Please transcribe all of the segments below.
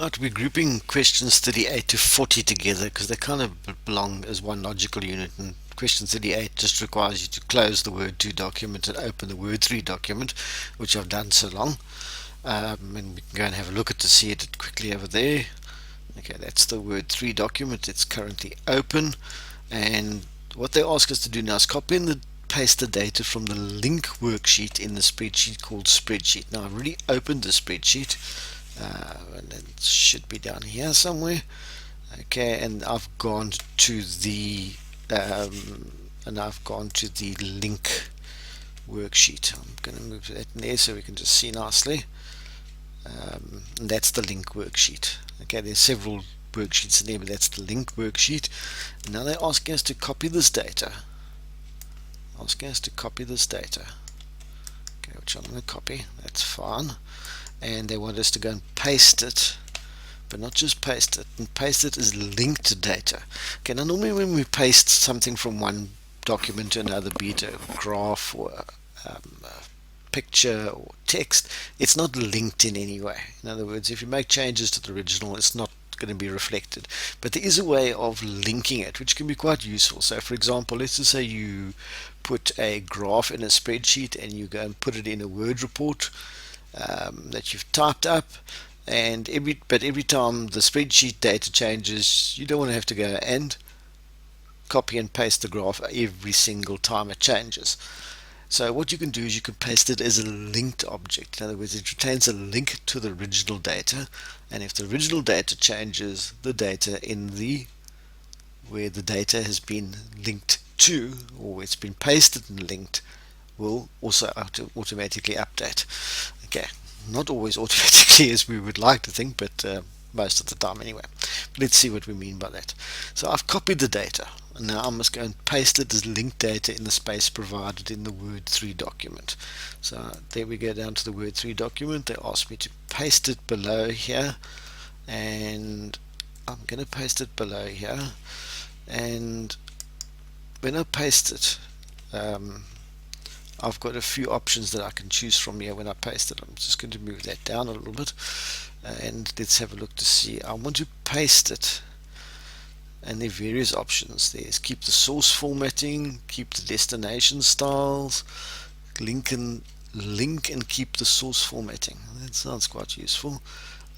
Right, we're grouping questions 38 to 40 together because they kind of belong as one logical unit, and question 38 just requires you to close the Word 2 document and open the Word 3 document, which I've done so long. And we can go and have a look at to see it quickly over there. Okay, that's the Word 3 document. It's currently open, and what they ask us to do now is copy and paste the data from the link worksheet in the spreadsheet called spreadsheet. Now I've already opened the spreadsheet, and it should be down here somewhere. Okay, and I've gone to the link worksheet. I'm going to move that in there so we can just see nicely. And that's the link worksheet. Okay, there's several worksheets in there, but that's the link worksheet. And now they're asking us to copy this data. Okay, which I'm going to copy. That's fine. And they want us to go and paste it, but not just paste it, and paste it as linked data. Okay, now normally when we paste something from one document to another, be it a graph or a picture or text, it's not linked in any way. In other words, if you make changes to the original, it's not going to be reflected. But there is a way of linking it, which can be quite useful. So for example, let's just say you put a graph in a spreadsheet and you go and put it in a Word report that you've typed up, and every time the spreadsheet data changes, you don't want to have to go and copy and paste the graph every single time it changes. So what you can do is you can paste it as a linked object. In other words, it retains a link to the original data, and if the original data changes, the data in the where the data has been linked to, or it's been pasted and linked, will also automatically update. Okay, not always automatically as we would like to think, but most of the time anyway. Let's see what we mean by that. So I've copied the data, and now I must go and paste it as linked data in the space provided in the Word 3 document. So there we go, down to the Word 3 document. They asked me to paste it below here, and I'm going to paste it below here. And when I paste it, I've got a few options that I can choose from here when I paste it. I'm just going to move that down a little bit, and let's have a look to see. I want to paste it, and there are various options. There's keep the source formatting, keep the destination styles, link and keep the source formatting. That sounds quite useful.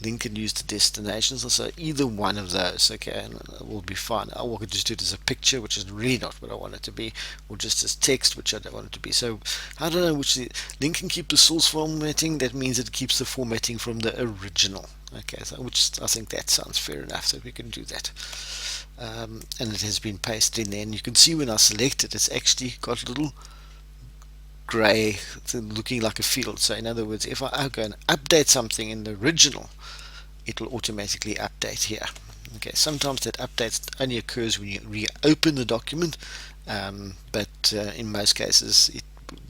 Link and use the destinations, so either one of those, okay, and it will be fine. I will just do it as a picture, which is really not what I want it to be, or just as text, which I don't want it to be. So I don't know which. Link and keep the source formatting, that means it keeps the formatting from the original. Okay, so which I think that sounds fair enough, so we can do that. And it has been pasted in there, and you can see when I select it, it's actually got a little grey looking like a field. So in other words, if I go and update something in the original, it will automatically update here. Okay, sometimes that update only occurs when you reopen the document, but in most cases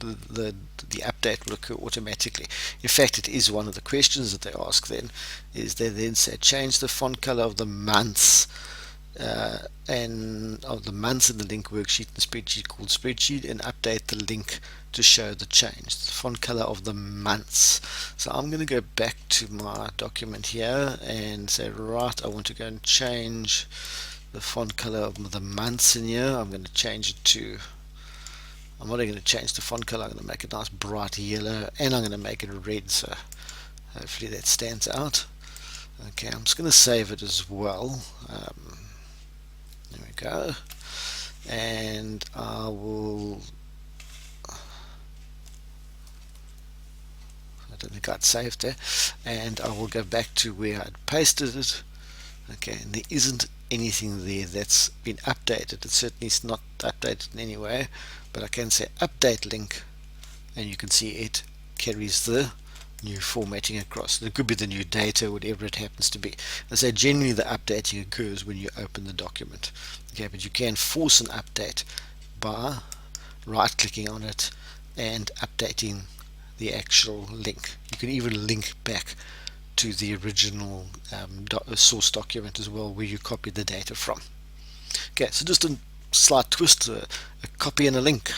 the update will occur automatically. In fact, it is one of the questions that they ask. Then is they then say change the font color of the months and of the months in the link worksheet in the spreadsheet called spreadsheet, and update the link to show the change, the font color of the months. So I'm going to go back to my document here and say, right, I want to go and change the font color of the months in here. I'm going to change it to, I'm not going to change the font color, I'm going to make it nice bright yellow, and I'm going to make it red, so hopefully that stands out. Okay, I'm just going to save it as well. There we go, and I will, I don't think I'd saved there, and I will go back to where I'd pasted it. Okay, and there isn't anything there that's been updated. It certainly is not updated in any way, but I can say update link, and you can see it carries the new formatting across. It could be the new data, whatever it happens to be. And so generally the updating occurs when you open the document. Okay, but you can force an update by right clicking on it and updating the actual link. You can even link back to the original source document as well, where you copied the data from. Okay, so just a slight twist, a copy and a link.